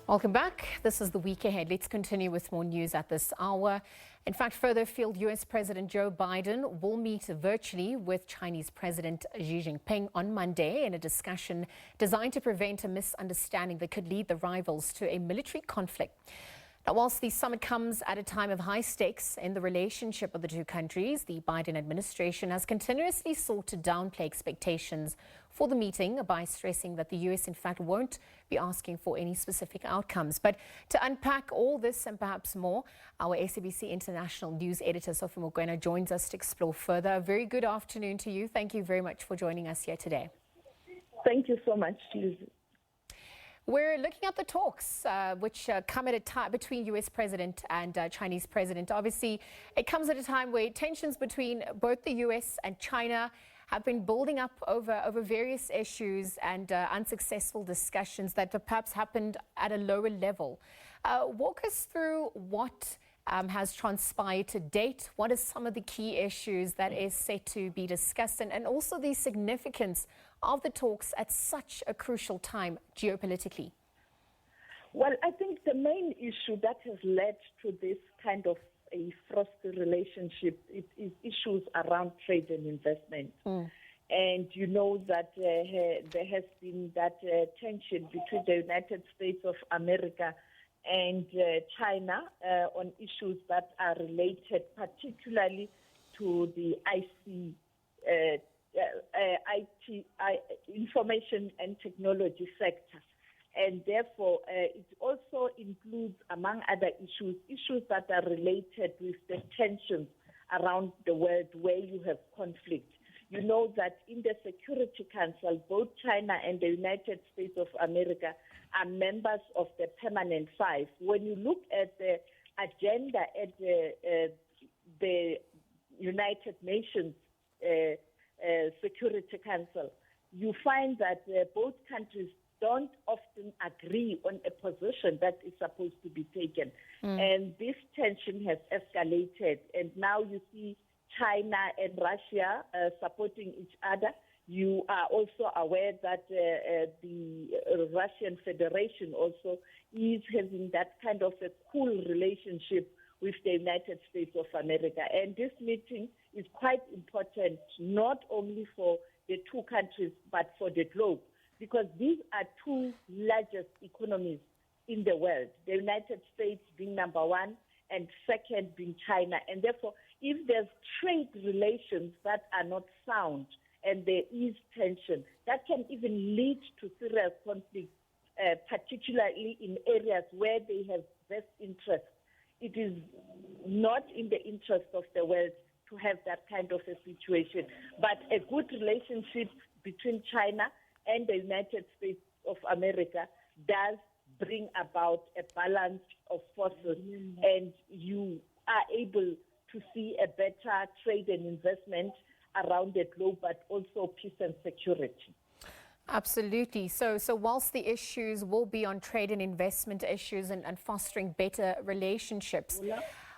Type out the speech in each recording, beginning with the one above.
Welcome back. This is the week ahead. Let's continue with more news at this hour. In fact, further afield, U.S. President Joe Biden will meet virtually with Chinese President Xi Jinping on Monday in a discussion designed to prevent a misunderstanding that could lead the rivals to a military conflict. Now, whilst the summit comes at a time of high stakes in the relationship of the two countries, the Biden administration has continuously sought to downplay expectations for the meeting by stressing that the U.S. in fact won't be asking for any specific outcomes. But to unpack all this and perhaps more, our SABC International News Editor Sophie Mokoena joins us to explore further. A very good afternoon to you. Thank you very much for joining us here today. Thank you so much, Liezle. We're looking at the talks which come at a time between U.S. President and Chinese President. Obviously, it comes at a time where tensions between both the U.S. and China have been building up over various issues and unsuccessful discussions that perhaps happened at a lower level. Walk us through what has transpired to date. What are some of the key issues that is set to be discussed, and also the significance of the talks at such a crucial time geopolitically? Well, I think the main issue that has led to this kind of a frosty relationship is issues around trade and investment. And you know that there has been that tension between the United States of America and China on issues that are related particularly to the information and technology sector. And therefore, it also includes, among other issues that are related with the tensions around the world where you have conflict. You know that in the Security Council, both China and the United States of America are members of the Permanent Five. When you look at the agenda at the United Nations Security Council, you find that both countries don't often agree on a position that is supposed to be taken. And this tension has escalated. And now you see China and Russia supporting each other. You are also aware that the Russian Federation also is having that kind of a cool relationship with the United States of America. And this meeting is quite important, not only for the two countries, but for the globe, because these are two largest economies in the world, the United States being number one and second being China. And therefore, if there's trade relations that are not sound and there is tension, that can even lead to serious conflict, particularly in areas where they have best interest. It is not in the interest of the world to have that kind of a situation. But a good relationship between China and the United States of America does bring about a balance of forces, and you are able to see a better trade and investment around the globe, but also peace and security. Absolutely. So whilst the issues will be on trade and investment issues and fostering better relationships,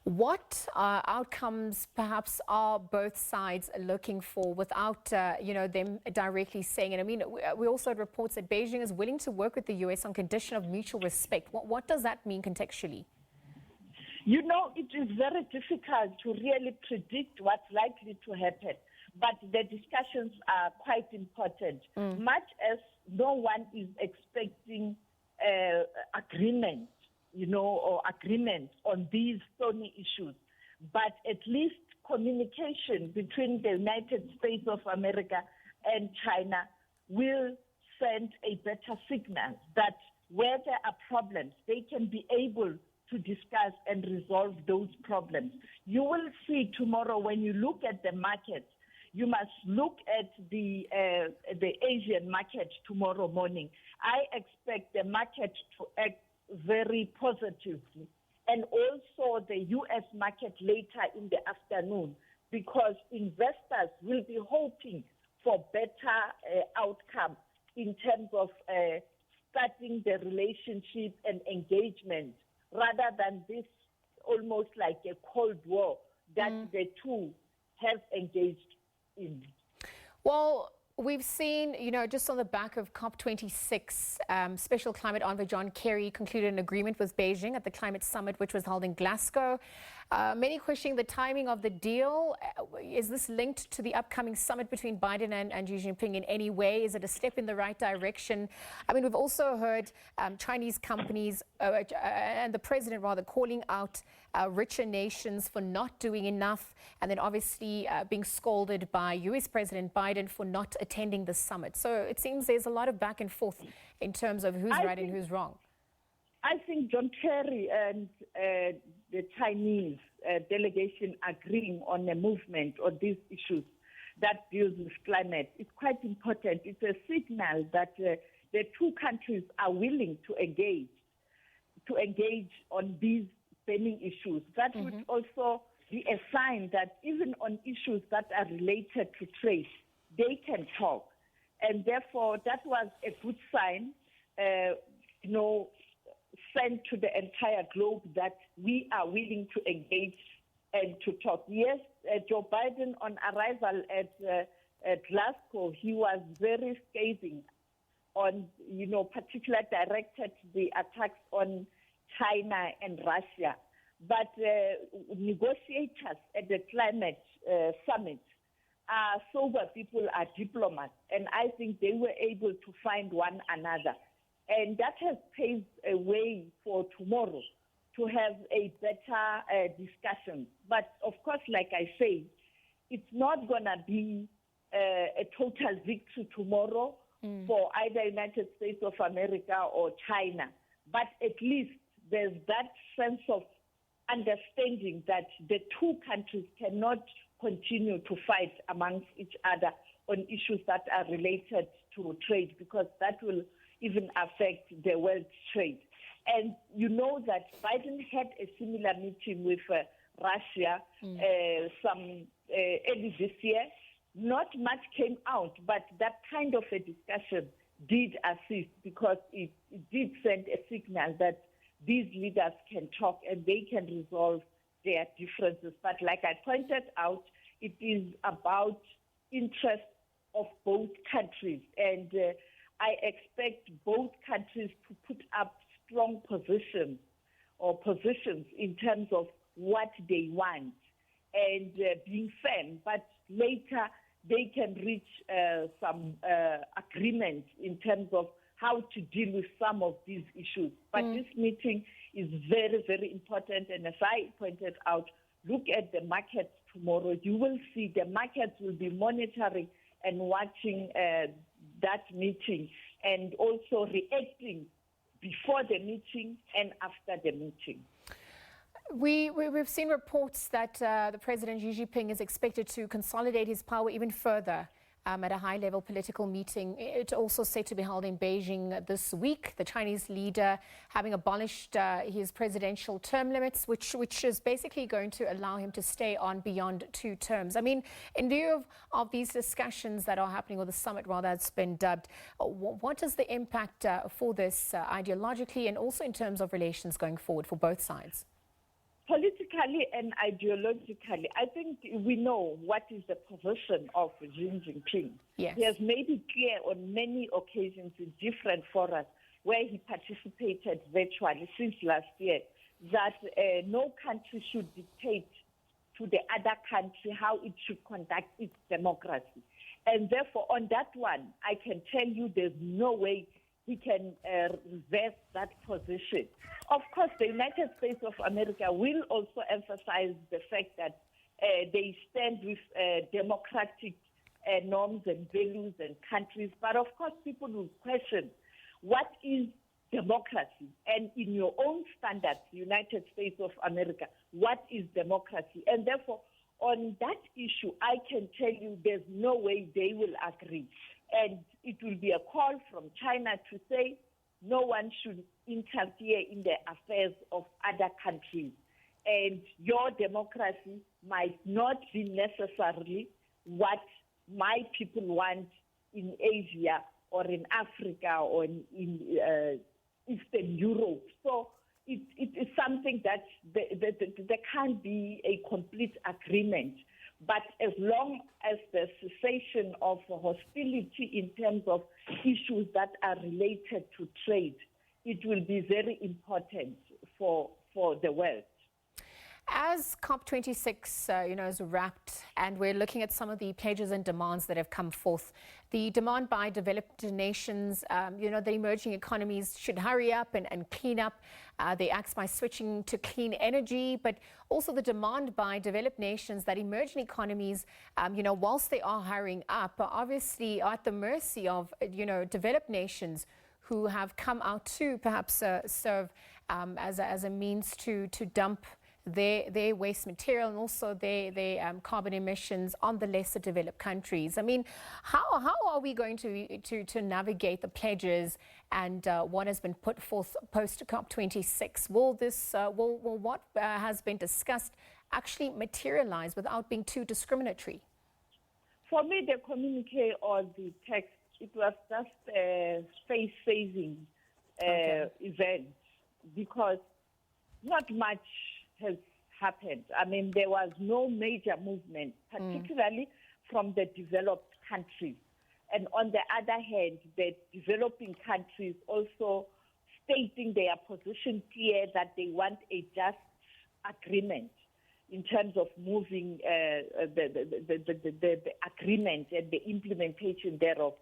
what outcomes perhaps are both sides looking for without, them directly saying it? I mean, we also had reports that Beijing is willing to work with the U.S. on condition of mutual respect. What does that mean contextually? You know, it is very difficult to really predict what's likely to happen, but the discussions are quite important, much as no one is expecting agreement, or agreement on these thorny issues. But at least communication between the United States of America and China will send a better signal that where there are problems, they can be able to discuss and resolve those problems. You will see tomorrow when you look at the markets, you must look at the Asian market tomorrow morning. I expect the market to act very positively, and also the U.S. market later in the afternoon, because investors will be hoping for better outcome in terms of starting the relationship and engagement, rather than this almost like a Cold War that the two have engaged in. Well, We've seen, just on the back of COP26, Special Climate Envoy John Kerry concluded an agreement with Beijing at the climate summit, which was held in Glasgow. Many questioning the timing of the deal. Is this linked to the upcoming summit between Biden and Xi Jinping in any way? Is it a step in the right direction? I mean, we've also heard Chinese companies and the president rather calling out richer nations for not doing enough, and then obviously being scolded by US President Biden for not attending the summit. So it seems there's a lot of back and forth in terms of who's right and who's wrong. I think John Kerry and the Chinese delegation agreeing on a movement on these issues that deals with climate is quite important. It's a signal that the two countries are willing to engage on these burning issues. That would also be a sign that even on issues that are related to trade, they can talk. And therefore, that was a good sign, sent to the entire globe that we are willing to engage and to talk. Yes, Joe Biden, on arrival at Glasgow, he was very scathing on, particularly directed the attacks on China and Russia. But negotiators at the climate summit are sober people, are diplomats, and I think they were able to find one another. And that has paved a way for tomorrow to have a better discussion. But of course, like I say, it's not going to be a total victory tomorrow for either United States of America or China. But at least there's that sense of understanding that the two countries cannot continue to fight amongst each other on issues that are related to trade, because that will even affect the world trade. And you know that Biden had a similar meeting with Russia early this year. Not much came out, but that kind of a discussion did assist, because it did send a signal that these leaders can talk and they can resolve their differences. But like I pointed out, it is about interest of both countries. And I expect both countries to put up strong positions in terms of what they want and being firm. But later they can reach some agreement in terms of how to deal with some of these issues. But this meeting is very, very important. And as I pointed out, look at the markets tomorrow. You will see the markets will be monitoring and watching that meeting, and also reacting before the meeting and after the meeting. We've seen reports that the President Xi Jinping is expected to consolidate his power even further at a high-level political meeting. It's also set to be held in Beijing this week. The Chinese leader having abolished his presidential term limits, which is basically going to allow him to stay on beyond 2 terms. I mean, in view of these discussions that are happening, or the summit rather has been dubbed, what is the impact for this ideologically and also in terms of relations going forward for both sides? Politically and ideologically, I think we know what is the position of Xi Jinping. Yes. He has made it clear on many occasions in different forums where he participated virtually since last year that no country should dictate to the other country how it should conduct its democracy. And therefore, on that one, I can tell you there's no way he can reverse that position. Of course, the United States of America will also emphasize the fact that they stand with democratic norms and values and countries. But of course, people will question, what is democracy? And in your own standards, United States of America, what is democracy? And therefore, on that issue, I can tell you there's no way they will agree. And it will be a call from China to say no one should interfere in the affairs of other countries. And your democracy might not be necessarily what my people want in Asia or in Africa or in Eastern Europe. So it is something that there can't be a complete agreement. But as long as the cessation of hostility in terms of issues that are related to trade, it will be very important for the world. As COP26, is wrapped, and we're looking at some of the pledges and demands that have come forth, the demand by developed nations, the emerging economies should hurry up and clean up. They act by switching to clean energy, but also the demand by developed nations that emerging economies, whilst they are hurrying up, are obviously at the mercy of, developed nations who have come out to perhaps serve as a means to dump their waste material and also their carbon emissions on the lesser developed countries. I mean, how are we going to navigate the pledges and what has been put forth post COP26? Will what has been discussed actually materialize without being too discriminatory? For me, the communique or the text, it was just a space-saving event, because not much has happened. I mean, there was no major movement, particularly from the developed countries. And on the other hand, the developing countries also stating their position clear that they want a just agreement in terms of moving the agreement and the implementation thereof.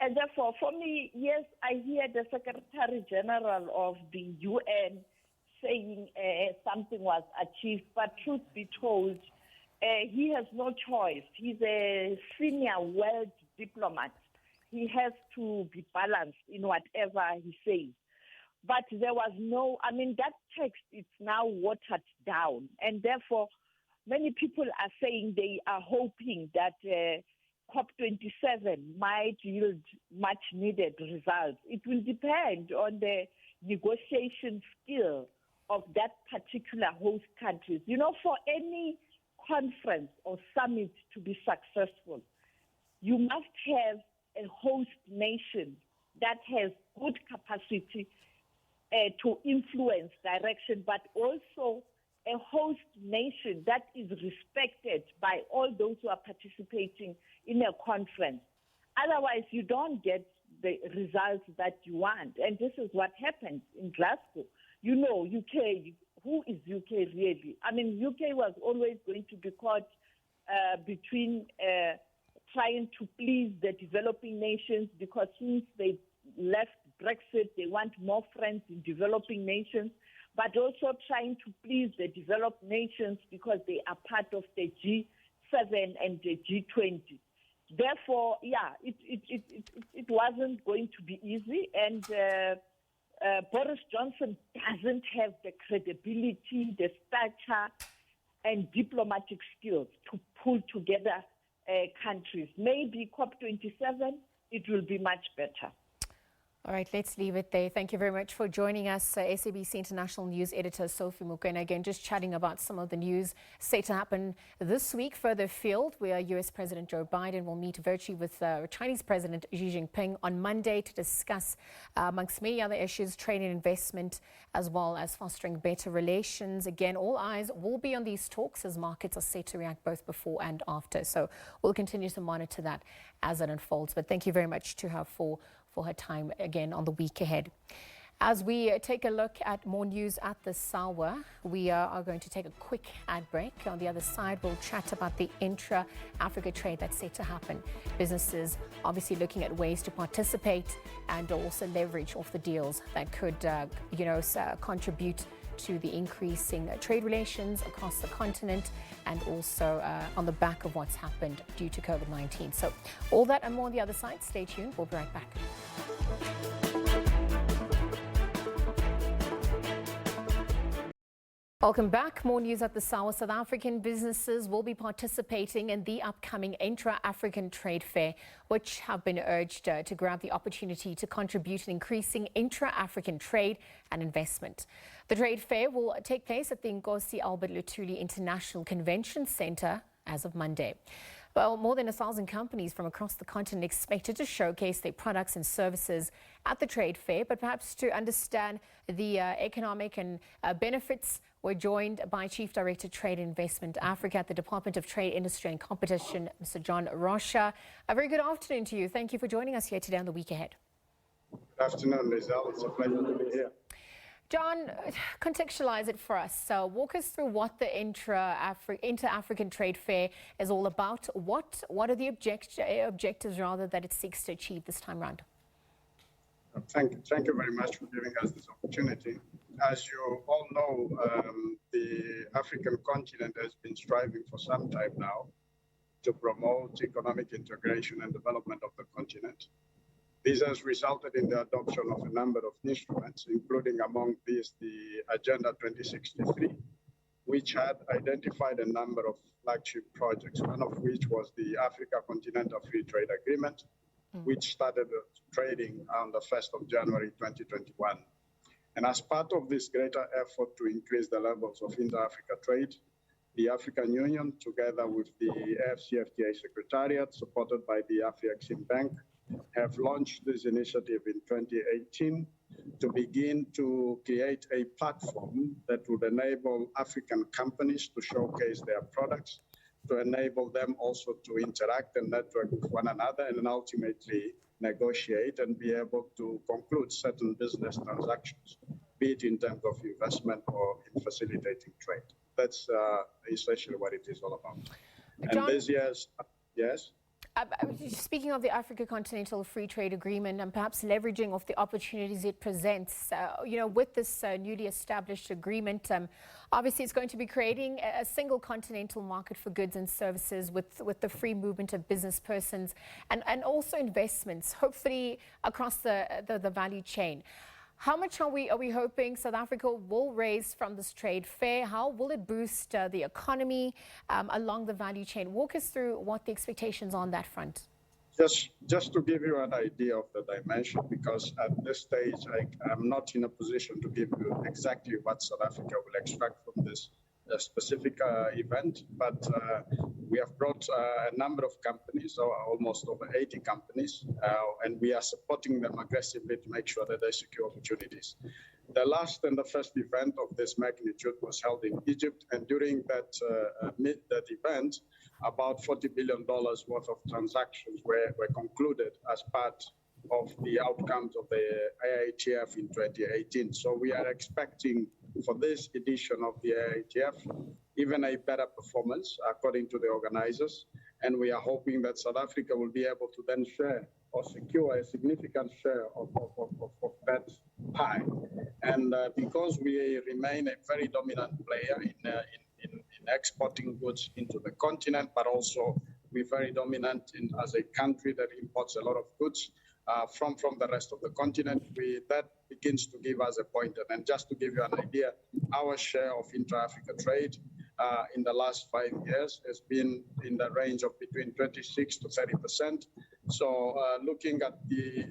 And therefore, for me, yes, I hear the Secretary General of the UN saying something was achieved, but truth be told, he has no choice. He's a senior world diplomat. He has to be balanced in whatever he says. But there was that text is now watered down. And therefore, many people are saying they are hoping that COP27 might yield much needed results. It will depend on the negotiation skill of that particular host countries. For any conference or summit to be successful, you must have a host nation that has good capacity to influence direction, but also a host nation that is respected by all those who are participating in a conference. Otherwise, you don't get the results that you want. And this is what happened in Glasgow. UK, who is UK really? I mean, UK was always going to be caught between trying to please the developing nations, because since they left Brexit, they want more friends in developing nations, but also trying to please the developed nations because they are part of the G7 and the G20. Therefore, it wasn't going to be easy, and Boris Johnson doesn't have the credibility, the stature, and diplomatic skills to pull together countries. Maybe COP27, it will be much better. All right, let's leave it there. Thank you very much for joining us, SABC International News Editor Sophie Mukwena. Again, just chatting about some of the news set to happen this week further afield, where US President Joe Biden will meet virtually with Chinese President Xi Jinping on Monday to discuss, amongst many other issues, trade and investment, as well as fostering better relations. Again, all eyes will be on these talks as markets are set to react both before and after. So we'll continue to monitor that as it unfolds. But thank you very much to her for her time again on the week ahead. As we take a look at more news at this hour, we are going to take a quick ad break. On the other side, we'll chat about the Intra-Africa trade that's set to happen. Businesses obviously looking at ways to participate and also leverage off the deals that could, contribute to the increasing trade relations across the continent, and also on the back of what's happened due to COVID-19. So all that and more on the other side. Stay tuned. We'll be right back. Welcome back. More news at this hour. South African businesses will be participating in the upcoming Intra-African Trade Fair, which have been urged to grab the opportunity to contribute in increasing intra-African trade and investment. The trade fair will take place at the Nkosi Albert Luthuli International Convention Centre as of Monday. Well, more than 1,000 companies from across the continent expected to showcase their products and services at the trade fair. But perhaps to understand the economic and benefits, we're joined by Chief Director Trade and Investment Africa at the Department of Trade, Industry and Competition, Mr. John Rocha. A very good afternoon to you. Thank you for joining us here today on the Week Ahead. Good afternoon, Liezle. It's a pleasure to be here. John, contextualize it for us. So walk us through what the Intra-African Trade Fair is all about. What are the objectives rather that it seeks to achieve this time round? Thank you very much for giving us this opportunity. As you all know, the African continent has been striving for some time now to promote economic integration and development of the continent. This has resulted in the adoption of a number of instruments, including among these the Agenda 2063, which had identified a number of flagship projects, one of which was the Africa Continental Free Trade Agreement, which started trading on the 1st of January 2021. And as part of this greater effort to increase the levels of inter-Africa trade, the African Union, together with the AfCFTA Secretariat, supported by the Afrexim Bank, have launched this initiative in 2018 to begin to create a platform that would enable African companies to showcase their products, to enable them also to interact and network with one another, and then ultimately negotiate and be able to conclude certain business transactions, be it in terms of investment or in facilitating trade. That's essentially what it is all about. John, and this year's, yes? Speaking of the Africa Continental Free Trade Agreement and perhaps leveraging of the opportunities it presents, with this newly established agreement, obviously it's going to be creating a single continental market for goods and services with the free movement of business persons and also investments, hopefully across the value chain. How much are we hoping South Africa will raise from this trade fair? How will it boost the economy along the value chain? Walk us through what the expectations are on that front. Just to give you an idea of the dimension, because at this stage I'm not in a position to give you exactly what South Africa will extract from this specific event, but we have brought a number of companies, so almost over 80 companies, and we are supporting them aggressively to make sure that they secure opportunities. The last and the first event of this magnitude was held in Egypt, and during that event, about $40 billion worth of transactions were concluded as part of the outcomes of the IITF in 2018. So we are expecting for this edition of the IITF even a better performance according to the organizers, and we are hoping that South Africa will be able to then share or secure a significant share of that pie. And because we remain a very dominant player in exporting goods into the continent, but also we're very dominant as a country that imports a lot of goods from the rest of the continent, that begins to give us a pointer. And just to give you an idea, our share of intra-Africa trade in the last 5 years has been in the range of between 26 to 30%. So looking at the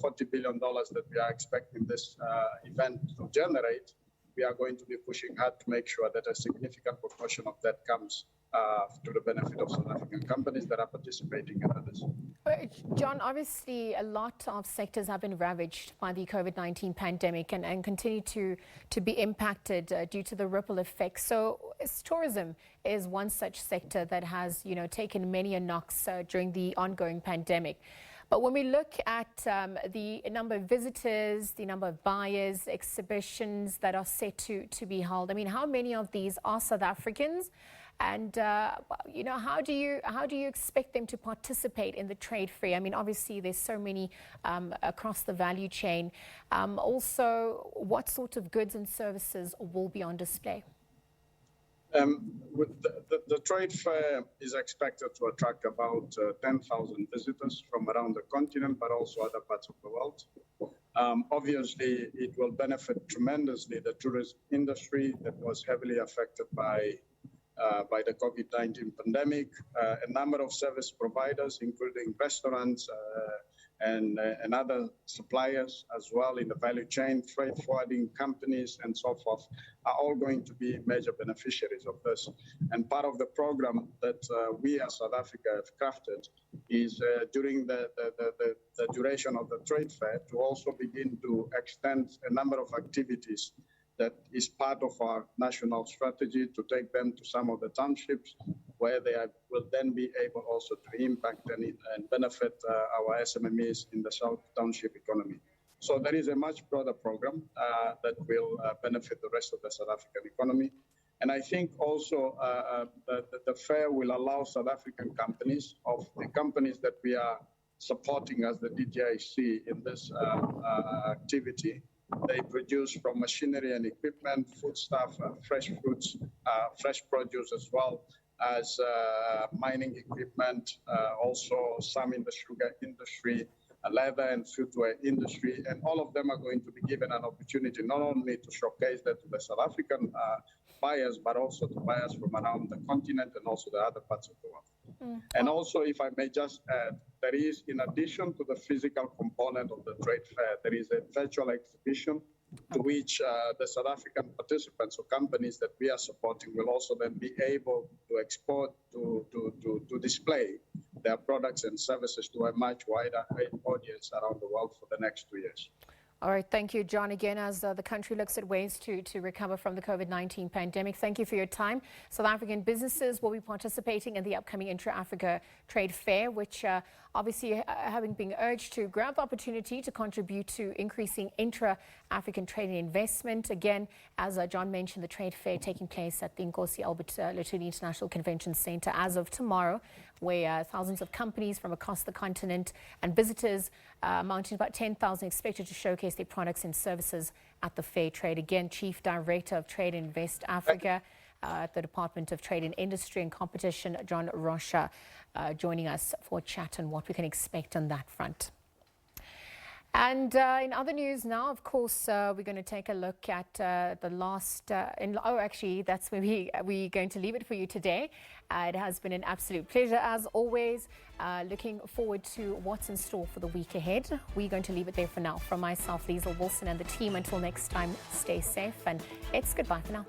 $40 billion that we are expecting this event to generate, we are going to be pushing hard to make sure that a significant proportion of that comes to the benefit of South African companies that are participating in others. John, obviously a lot of sectors have been ravaged by the COVID-19 pandemic and continue to be impacted due to the ripple effects. So tourism is one such sector that has, taken many a knocks during the ongoing pandemic. But when we look at the number of visitors, the number of buyers, exhibitions that are set to be held, I mean, how many of these are South Africans? And, how do you expect them to participate in the trade fair? I mean, obviously, there's so many across the value chain. Also, what sort of goods and services will be on display? The trade fair is expected to attract about 10,000 visitors from around the continent, but also other parts of the world. Obviously, it will benefit tremendously the tourism industry that was heavily affected by the COVID-19 pandemic. A number of service providers, including restaurants, and other suppliers as well in the value chain, freight forwarding companies and so forth, are all going to be major beneficiaries of this. And part of the program that we as South Africa have crafted is during the duration of the trade fair to also begin to extend a number of activities that is part of our national strategy to take them to some of the townships where they will then be able also to impact and benefit our SMMEs in the South Township economy. So there is a much broader program that will benefit the rest of the South African economy. And I think also the fair will allow South African companies, of the companies that we are supporting as the DGIC in this activity. They produce from machinery and equipment, foodstuff, fresh fruits, fresh produce, as well as mining equipment, also some in the sugar industry, leather and footwear industry. And all of them are going to be given an opportunity not only to showcase that to the South African buyers, but also to buyers from around the continent and also the other parts of the world. And also, if I may just add, there is, in addition to the physical component of the trade fair, there is a virtual exhibition to which the South African participants or companies that we are supporting will also then be able to export, to display their products and services to a much wider audience around the world for the next 2 years. All right. Thank you, John. Again, as the country looks at ways to recover from the COVID-19 pandemic, thank you for your time. South African businesses will be participating in the upcoming Intra-Africa Trade Fair, which obviously having been urged to grab the opportunity to contribute to increasing intra-African trade and investment. Again, as John mentioned, the trade fair taking place at the Nkosi Albert Lutuli International Convention Center as of tomorrow, where thousands of companies from across the continent and visitors amounting to about 10,000 expected to showcase their products and services at the fair trade. Again, Chief Director of Trade and Invest Africa at the Department of Trade and Industry and Competition, John Rosha, joining us for a chat on what we can expect on that front. And in other news now, of course, we're going to take a look at the last, actually, that's where we're going to leave it for you today. It has been an absolute pleasure, as always. Looking forward to what's in store for the week ahead. We're going to leave it there for now. From myself, Liezle Wilson, and the team, until next time, stay safe, and it's goodbye for now.